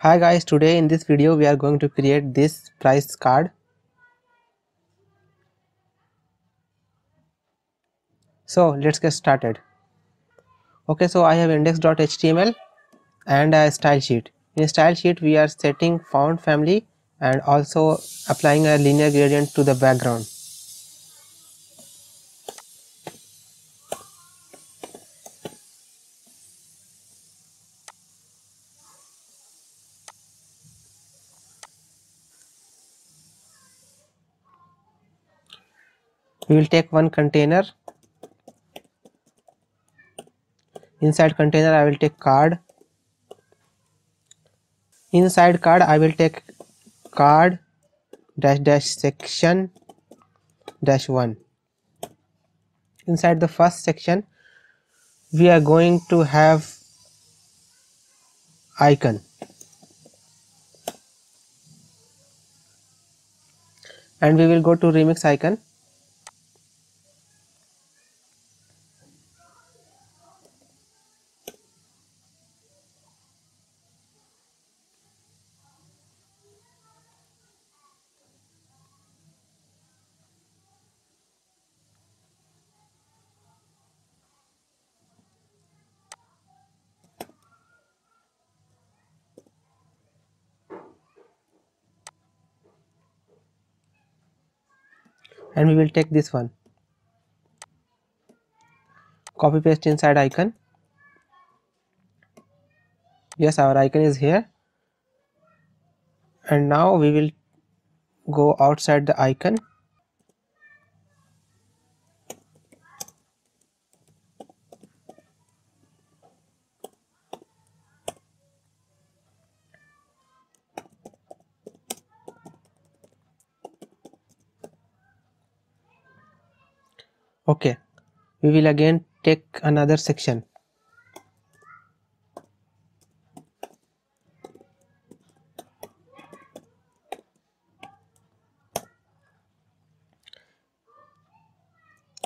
Hi guys, today in this video we are going to create this price card. So let's get started. Okay, so I have index.html and a style sheet. In style sheet we are setting font family and also applying a linear gradient to the background. We will take one container. Inside container I will take card. Inside card I will take card dash dash section dash 1. Inside the first section we are going to have icon and we will go to remix icon. And we will take this one, copy paste inside icon. Yes, our icon is here, and now we will go outside the icon. Okay, we will again take another section.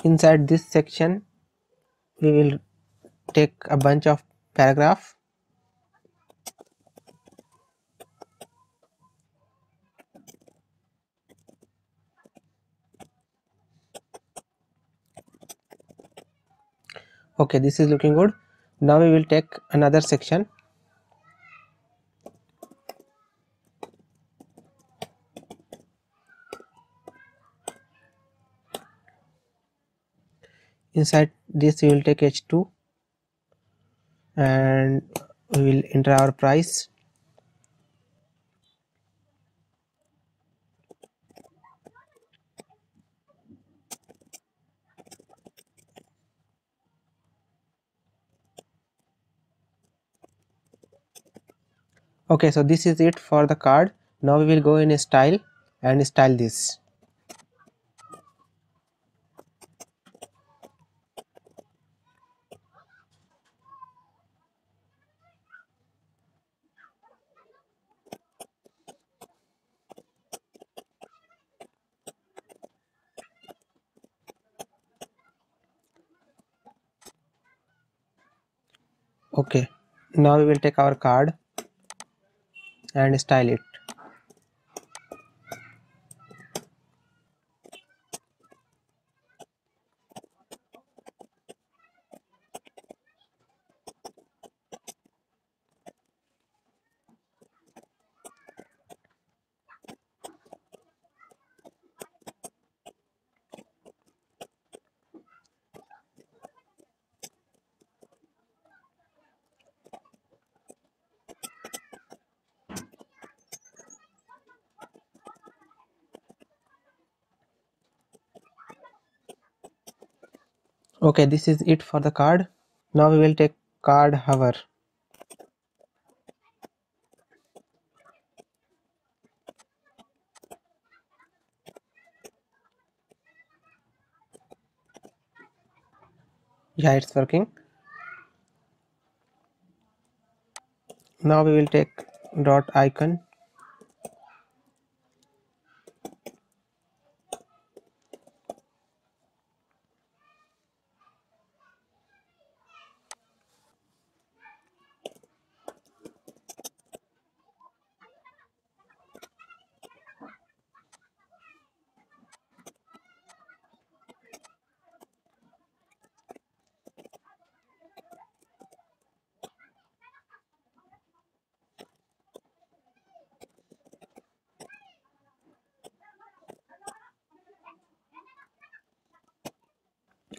Inside this section we will take a bunch of paragraph. Okay, this is looking good. Now we will take another section. Inside this we will take h2 and we will enter our price. Okay, so this is it for the card. Now we will go in style and style this. Okay, now we will take our card and style it. Okay, this is it for the card. Now we will take card hover. Yeah, it's working. Now we will take dot icon.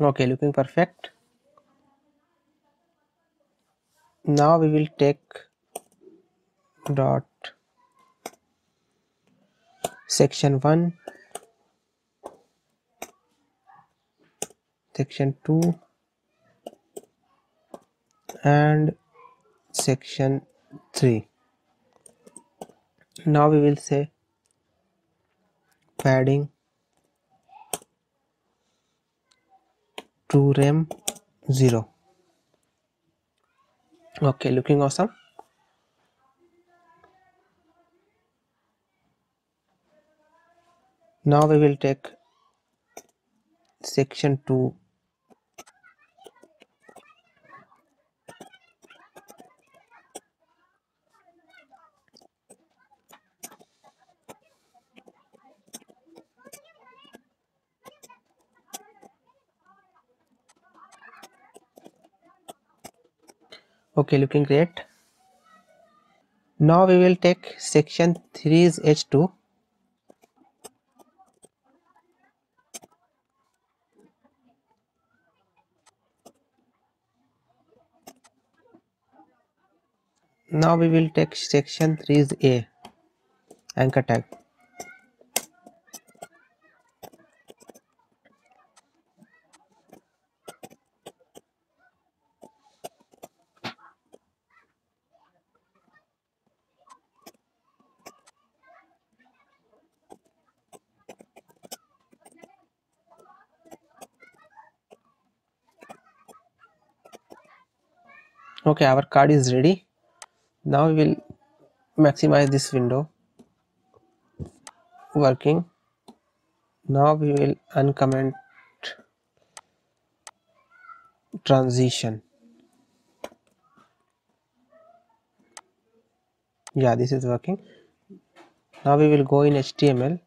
Okay, looking perfect. Now we will take dot section 1, section 2 and section 3. Now we will say padding to rem 0. Okay, looking awesome. Now we will take section 2. Okay, looking great. Now we will take section 3's h2. Now we will take section 3's a anchor tag. Okay, our card is ready. Now we will maximize this window. Working. Now we will uncomment transition. Yeah, this is working. Now we will go in HTML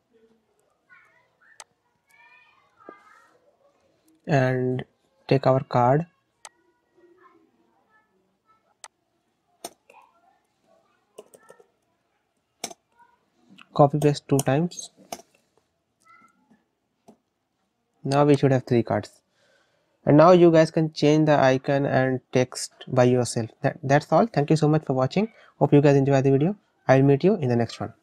and take our card, copy paste 2 times. Now we should have 3 cards. And now you guys can change the icon and text by yourself. That's all. Thank you so much for watching. Hope you guys enjoy the video. I'll meet you in the next one.